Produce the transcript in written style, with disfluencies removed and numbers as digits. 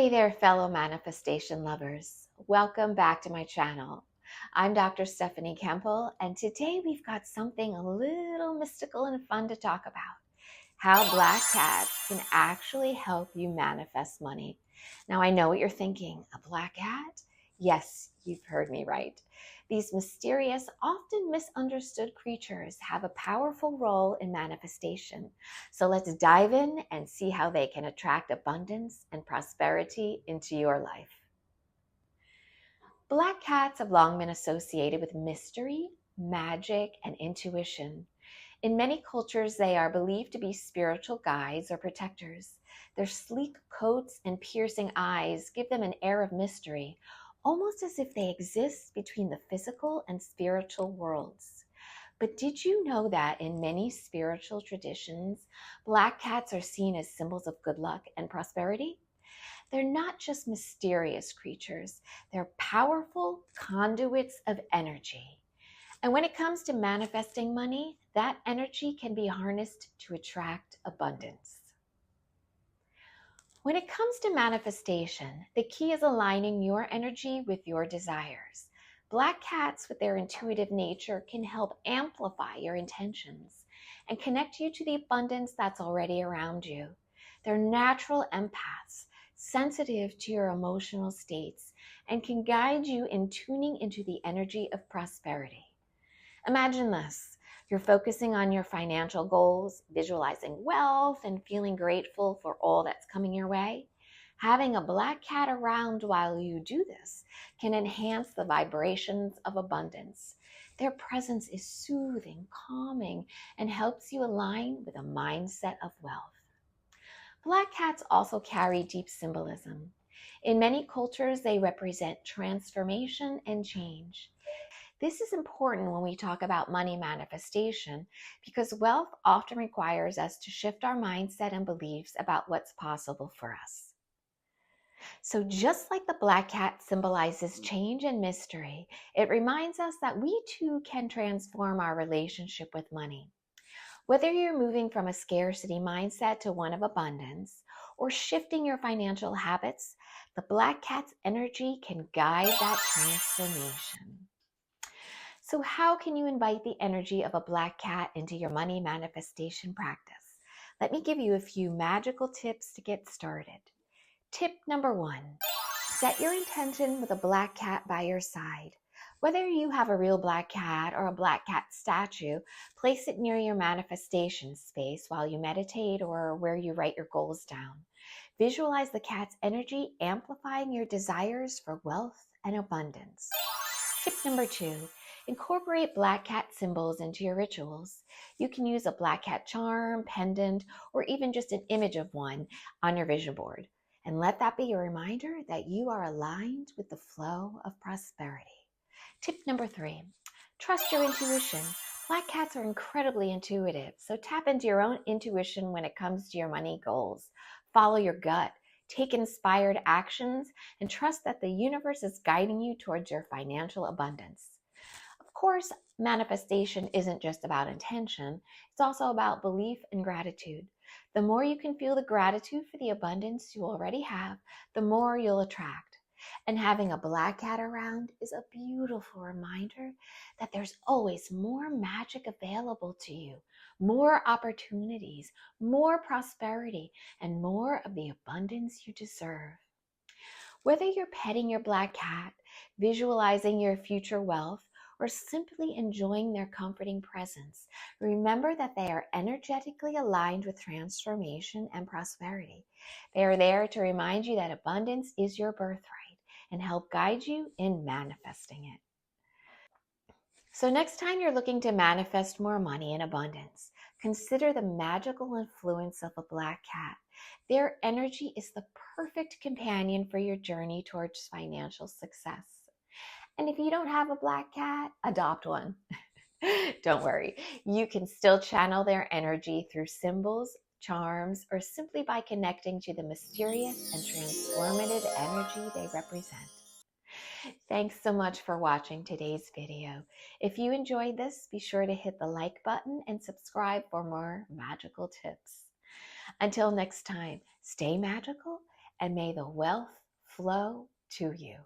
Hey there, fellow manifestation lovers. Welcome back to my channel. I'm Dr. Stephanie Koempel, and today we've got something a little mystical and fun to talk about. How black cats can actually help you manifest money. Now, I know what you're thinking. A black cat? Yes, you've heard me right. These mysterious, often misunderstood creatures have a powerful role in manifestation. So let's dive in and see how they can attract abundance and prosperity into your life. Black cats have long been associated with mystery, magic, and intuition. In many cultures, they are believed to be spiritual guides or protectors. Their sleek coats and piercing eyes give them an air of mystery, almost as if they exist between the physical and spiritual worlds. But did you know that in many spiritual traditions, black cats are seen as symbols of good luck and prosperity? They're not just mysterious creatures, they're powerful conduits of energy. And when it comes to manifesting money, that energy can be harnessed to attract abundance. When it comes to manifestation, the key is aligning your energy with your desires. Black cats, with their intuitive nature, can help amplify your intentions and connect you to the abundance that's already around you. They're natural empaths, sensitive to your emotional states, and can guide you in tuning into the energy of prosperity. Imagine this. You're focusing on your financial goals, visualizing wealth, and feeling grateful for all that's coming your way. Having a black cat around while you do this can enhance the vibrations of abundance. Their presence is soothing, calming, and helps you align with a mindset of wealth. Black cats also carry deep symbolism. In many cultures, they represent transformation and change. This is important when we talk about money manifestation because wealth often requires us to shift our mindset and beliefs about what's possible for us. So just like the black cat symbolizes change and mystery, it reminds us that we too can transform our relationship with money. Whether you're moving from a scarcity mindset to one of abundance or shifting your financial habits, the black cat's energy can guide that transformation. So how can you invite the energy of a black cat into your money manifestation practice? Let me give you a few magical tips to get started. Tip number 1, set your intention with a black cat by your side. Whether you have a real black cat or a black cat statue, place it near your manifestation space while you meditate or where you write your goals down. Visualize the cat's energy amplifying your desires for wealth and abundance. Tip number 2, incorporate black cat symbols into your rituals. You can use a black cat charm, pendant, or even just an image of one on your vision board. And let that be a reminder that you are aligned with the flow of prosperity. Tip number 3, trust your intuition. Black cats are incredibly intuitive, so tap into your own intuition when it comes to your money goals. Follow your gut. Take inspired actions and trust that the universe is guiding you towards your financial abundance. Of course, manifestation isn't just about intention, it's also about belief and gratitude. The more you can feel the gratitude for the abundance you already have, the more you'll attract. And having a black cat around is a beautiful reminder that there's always more magic available to you, more opportunities, more prosperity, and more of the abundance you deserve. Whether you're petting your black cat, visualizing your future wealth, or simply enjoying their comforting presence, remember that they are energetically aligned with transformation and prosperity. They are there to remind you that abundance is your birthright and help guide you in manifesting it. So next time you're looking to manifest more money and abundance, consider the magical influence of a black cat. Their energy is the perfect companion for your journey towards financial success. And if you don't have a black cat, adopt one. Don't worry, you can still channel their energy through symbols, charms, or simply by connecting to the mysterious and transformative energy they represent. Thanks so much for watching today's video. If you enjoyed this, be sure to hit the like button and subscribe for more magical tips. Until next time, stay magical and may the wealth flow to you.